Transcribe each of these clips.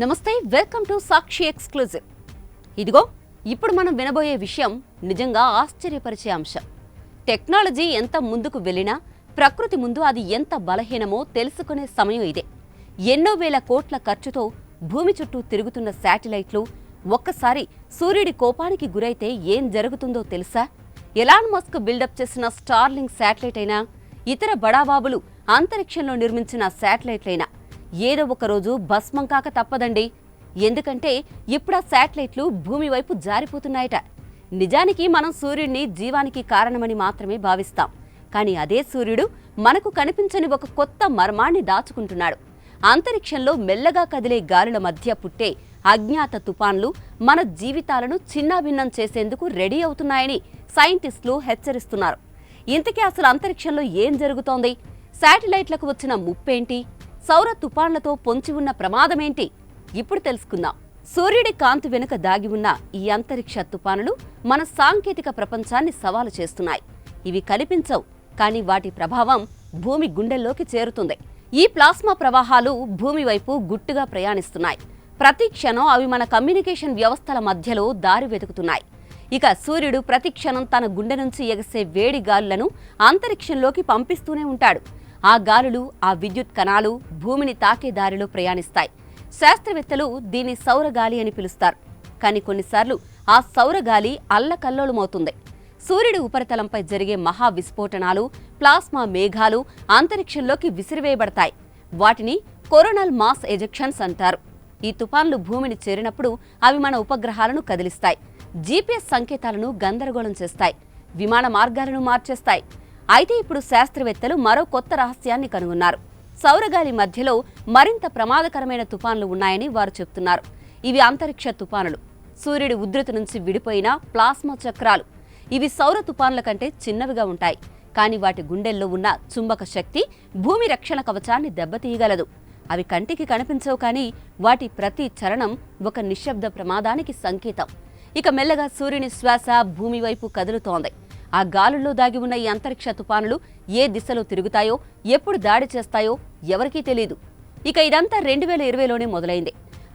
నమస్తే, welcome to Sakshi exclusive. ఇదిగో ఇప్పుడు మనం వినబోయే విషయం నిజంగా ఆశ్చర్యపరిచే అంశం. టెక్నాలజీ ఎంత ముందుకు వెళ్ళినా ప్రకృతి ముందు అది ఎంత బలహీనమో తెలుసుకునే సమయం ఇదే. ఎన్నో వేల కోట్ల ఖర్చుతో భూమి చుట్టూ తిరుగుతున్న శాటిలైట్లు ఒక్కసారి సూర్యుడి కోపానికి గురైతే ఏం జరుగుతుందో తెలుసా? ఎలాన్ మస్క్ బిల్డప్ చేసిన స్టార్లింక్ శాటిలైట్ అయినా, ఇతర బడాబాబులు అంతరిక్షంలో నిర్మించిన శాటిలైట్లైనా ఏదో ఒక రోజు భస్మం కాక తప్పదండి. ఎందుకంటే ఇప్పుడు ఆ శాటిలైట్లు భూమి వైపు జారిపోతున్నాయట. నిజానికి మనం సూర్యుడిని జీవానికి కారణమని మాత్రమే భావిస్తాం. కానీ అదే సూర్యుడు మనకు కనిపించని ఒక కొత్త మర్మాన్ని దాచుకుంటున్నాడు. అంతరిక్షంలో మెల్లగా కదిలే గాలుల మధ్య పుట్టే అజ్ఞాత తుపాన్లు మన జీవితాలను చిన్నాభిన్నం చేసేందుకు రెడీ అవుతున్నాయని సైంటిస్టులు హెచ్చరిస్తున్నారు. ఇంతకీ అసలు అంతరిక్షంలో ఏం జరుగుతోంది? శాటిలైట్లకు వచ్చిన ముప్పేంటి? సౌర తుపాన్లతో పొంచి ఉన్న ప్రమాదమేంటి? ఇప్పుడు తెలుసుకుందాం. సూర్యుడి కాంతి వెనుక దాగి ఉన్న ఈ అంతరిక్ష తుపానులు మన సాంకేతిక ప్రపంచాన్ని సవాలు చేస్తున్నాయి. ఇవి కనిపించవు, కానీ వాటి ప్రభావం భూమి గుండెల్లోకి చేరుతుంది. ఈ ప్లాస్మా ప్రవాహాలు భూమి వైపు గుట్టుగా ప్రయాణిస్తున్నాయి. ప్రతి క్షణం అవి మన కమ్యూనికేషన్ వ్యవస్థల మధ్యలో దారి వెతుకుతున్నాయి. ఇక సూర్యుడు ప్రతి క్షణం తన గుండె నుంచి ఎగసే వేడి గాలులను అంతరిక్షంలోకి పంపిస్తూనే ఉంటాడు. ఆ గాలులు, ఆ విద్యుత్ కణాలు భూమిని తాకే దారిలో ప్రయాణిస్తాయి. శాస్త్రవేత్తలు దీన్ని సౌరగాలి అని పిలుస్తారు. కానీ కొన్నిసార్లు ఆ సౌరగాలి అల్లకల్లోలమవుతుంది. సూర్యుడి ఉపరితలంపై జరిగే మహా విస్ఫోటనాలు, ప్లాస్మా మేఘాలు అంతరిక్షంలోకి విసిరివేయబడతాయి. వాటిని కొరోనల్ మాస్ ఎజెక్షన్స్ అంటారు. ఈ తుపాన్లు భూమిని చేరినప్పుడు అవి మన ఉపగ్రహాలను కదిలిస్తాయి, జీపీఎస్ సంకేతాలను గందరగోళం చేస్తాయి, విమాన మార్గాలను మార్చేస్తాయి. అయితే ఇప్పుడు శాస్త్రవేత్తలు మరో కొత్త రహస్యాన్ని కనుగొన్నారు. సౌరగాలి మధ్యలో మరింత ప్రమాదకరమైన తుపాన్లు ఉన్నాయని వారు చెబుతున్నారు. ఇవి అంతరిక్ష తుపానులు, సూర్యుడి ఉధృతి నుంచి విడిపోయిన ప్లాస్మా చక్రాలు. ఇవి సౌర తుపాన్ల కంటే చిన్నవిగా ఉంటాయి, కానీ వాటి గుండెల్లో ఉన్న చుంబక శక్తి భూమి రక్షణ కవచాన్ని దెబ్బతీయగలదు. అవి కంటికి కనిపించవు, కానీ వాటి ప్రతి చలనం ఒక నిశ్శబ్ద ప్రమాదానికి సంకేతం. ఇక మెల్లగా సూర్యుని శ్వాస భూమి వైపు కదులుతోంది. ఆ గాలుల్లో దాగి ఉన్న ఈ అంతరిక్ష తుపానులు ఏ దిశలో తిరుగుతాయో, ఎప్పుడు దాడి చేస్తాయో ఎవరికీ తెలీదు. ఇక ఇదంతా 2020లోనే మొదలైంది.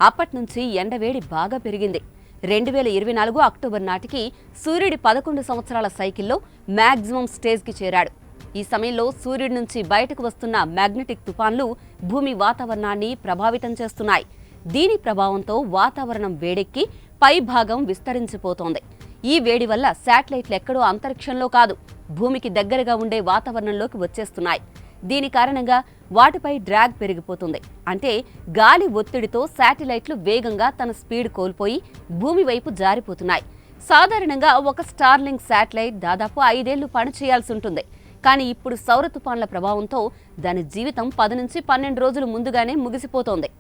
అప్పట్నుంచి ఎండవేడి బాగా పెరిగింది. 2024 అక్టోబర్ నాటికి సూర్యుడి 11 సంవత్సరాల సైకిల్లో మ్యాక్సిమం స్టేజ్కి చేరాడు. ఈ సమయంలో సూర్యుడి నుంచి బయటకు వస్తున్న మ్యాగ్నెటిక్ తుపాన్లు భూమి వాతావరణాన్ని ప్రభావితం చేస్తున్నాయి. దీని ప్రభావంతో వాతావరణం వేడెక్కి పై భాగం విస్తరించిపోతోంది. ఈ వేడి వల్ల శాటిలైట్లు ఎక్కడో అంతరిక్షంలో కాదు, భూమికి దగ్గరగా ఉండే వాతావరణంలోకి వచ్చేస్తున్నాయి. దీని కారణంగా వాటిపై డ్రాగ్ పెరిగిపోతుంది. అంటే గాలి ఒత్తిడితో శాటిలైట్లు వేగంగా తన స్పీడ్ కోల్పోయి భూమి వైపు జారిపోతున్నాయి. సాధారణంగా ఒక స్టార్లింక్ శాటిలైట్ దాదాపు 5 ఏళ్లు పనిచేయాల్సి ఉంటుంది. కానీ ఇప్పుడు సౌర తుపాన్ల ప్రభావంతో దాని జీవితం 10 నుంచి 12 రోజులు ముందుగానే ముగిసిపోతోంది.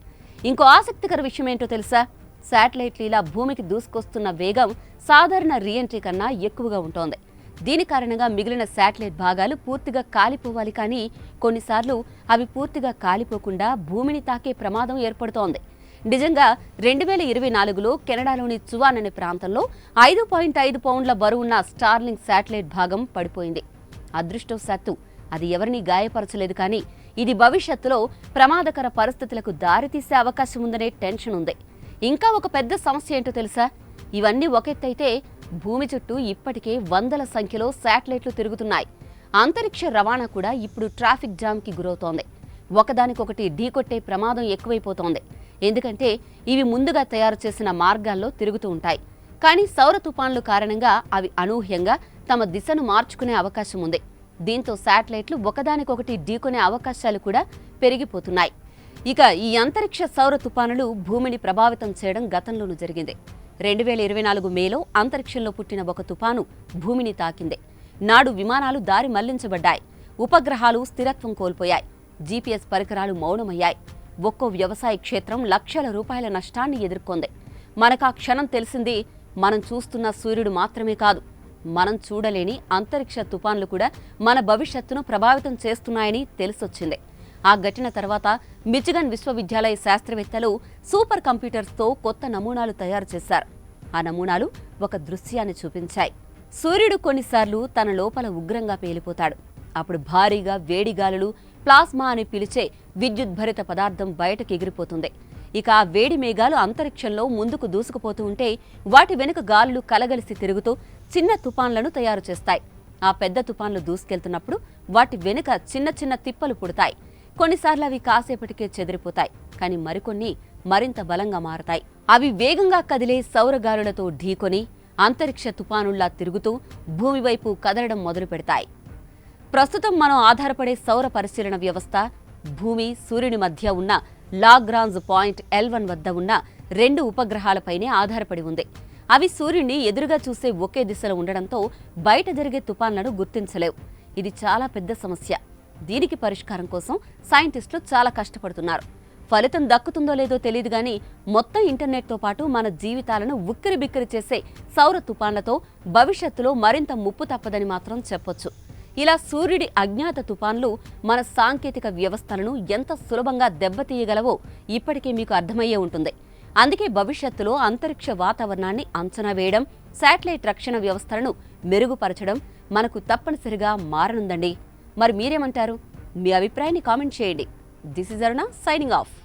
ఇంకో ఆసక్తికర విషయం ఏంటో తెలుసా? శాటిలైట్లు ఇలా భూమికి దూసుకొస్తున్న వేగం సాధారణ రీఎంట్రీ కన్నా ఎక్కువగా ఉంటోంది. దీని కారణంగా మిగిలిన శాటిలైట్ భాగాలు పూర్తిగా కాలిపోవాలి, కానీ కొన్నిసార్లు అవి పూర్తిగా కాలిపోకుండా భూమిని తాకే ప్రమాదం ఏర్పడుతోంది. నిజంగా 2024లో కెనడాలోని చువాన్ అనే ప్రాంతంలో 5.5 పౌండ్ల బరువున్న స్టార్లింక్ శాటిలైట్ భాగం పడిపోయింది. అదృష్టవశాత్తు అది ఎవరినీ గాయపరచలేదు, కానీ ఇది భవిష్యత్తులో ప్రమాదకర పరిస్థితులకు దారితీసే అవకాశం ఉందనే టెన్షన్ ఉంది. ఇంకా ఒక పెద్ద సమస్య ఏంటో తెలుసా? ఇవన్నీ ఒకెత్తైతే భూమి చుట్టూ ఇప్పటికే వందల సంఖ్యలో శాటిలైట్లు తిరుగుతున్నాయి. అంతరిక్ష రవాణా కూడా ఇప్పుడు ట్రాఫిక్ జామ్కి గురవుతోంది. ఒకదానికొకటి ఢీకొట్టే ప్రమాదం ఎక్కువైపోతోంది. ఎందుకంటే ఇవి ముందుగా తయారు చేసిన మార్గాల్లో తిరుగుతూ ఉంటాయి. కానీ సౌర తుపాన్లు కారణంగా అవి అనూహ్యంగా తమ దిశను మార్చుకునే అవకాశం ఉంది. దీంతో శాటిలైట్లు ఒకదానికొకటి ఢీకొనే అవకాశాలు కూడా పెరిగిపోతున్నాయి. ఇక ఈ అంతరిక్ష సౌర తుపానులు భూమిని ప్రభావితం చేయడం గతంలోనూ జరిగింది. 2024 మేలో అంతరిక్షంలో పుట్టిన ఒక తుపాను భూమిని తాకింది. నాడు విమానాలు దారి మళ్లించబడ్డాయి, ఉపగ్రహాలు స్థిరత్వం కోల్పోయాయి, జీపీఎస్ పరికరాలు మౌనమయ్యాయి. ఒక్కో వ్యవసాయ క్షేత్రం లక్షల రూపాయల నష్టాన్ని ఎదుర్కొంది. మనకా క్షణం తెలిసింది, మనం చూస్తున్న సూర్యుడు మాత్రమే కాదు, మనం చూడలేని అంతరిక్ష తుపాన్లు కూడా మన భవిష్యత్తును ప్రభావితం చేస్తున్నాయని తెలిసొచ్చింది. ఆ ఘటన తర్వాత మిచిగన్ విశ్వవిద్యాలయ శాస్త్రవేత్తలు సూపర్ కంప్యూటర్స్తో కొత్త నమూనాలు తయారు చేశారు. ఆ నమూనాలు ఒక దృశ్యాన్ని చూపించాయి. సూర్యుడు కొన్నిసార్లు తన లోపల ఉగ్రంగా పేలిపోతాడు. అప్పుడు భారీగా వేడిగాలులు, ప్లాస్మా అని పిలిచే విద్యుద్భరిత పదార్థం బయటకు ఎగిరిపోతుంది. ఇక ఆ వేడి మేఘాలు అంతరిక్షంలో ముందుకు దూసుకుపోతూ ఉంటే వాటి వెనుక గాలులు కలగలిసి తిరుగుతూ చిన్న తుపాన్లను తయారు చేస్తాయి. ఆ పెద్ద తుపాన్లు దూసుకెళ్తున్నప్పుడు వాటి వెనుక చిన్న చిన్న తిప్పలు పుడతాయి. కొన్నిసార్లు అవి కాసేపటికే చెదిరిపోతాయి, కానీ మరికొన్ని మరింత బలంగా మారతాయి. అవి వేగంగా కదిలే సౌరగాలులతో ఢీకొని అంతరిక్ష తుపానుల్లా తిరుగుతూ భూమి వైపు కదలడం మొదలు పెడతాయి. ప్రస్తుతం మనం ఆధారపడే సౌర పరిశీలన వ్యవస్థ భూమి, సూర్యుని మధ్య ఉన్న లాగ్రాంజ్ పాయింట్ L1 వద్ద ఉన్న 2 ఉపగ్రహాలపైనే ఆధారపడి ఉంది. అవి సూర్యుడిని ఎదురుగా చూసే ఒకే దిశలో ఉండడంతో బయట జరిగే తుపాన్లను గుర్తించలేవు. ఇది చాలా పెద్ద సమస్య. దీనికి పరిష్కారం కోసం సైంటిస్టులు చాలా కష్టపడుతున్నారు. ఫలితం దక్కుతుందో లేదో తెలియదు గానీ మొత్తం ఇంటర్నెట్తో పాటు మన జీవితాలను ఉక్కిరిబిక్కిరి చేసే సౌర తుపాన్లతో భవిష్యత్తులో మరింత ముప్పు తప్పదని మాత్రం చెప్పొచ్చు. ఇలా సూర్యుడి అజ్ఞాత తుపాన్లు మన సాంకేతిక వ్యవస్థలను ఎంత సులభంగా దెబ్బతీయగలవో ఇప్పటికే మీకు అర్థమయ్యే ఉంటుంది. అందుకే భవిష్యత్తులో అంతరిక్ష వాతావరణాన్ని అంచనా వేయడం, శాటిలైట్ రక్షణ వ్యవస్థలను మెరుగుపరచడం మనకు తప్పనిసరిగా మారనుందండి. మరి మీరేమంటారు? మీ అభిప్రాయాన్ని కామెంట్ చేయండి. This is Aruna signing off.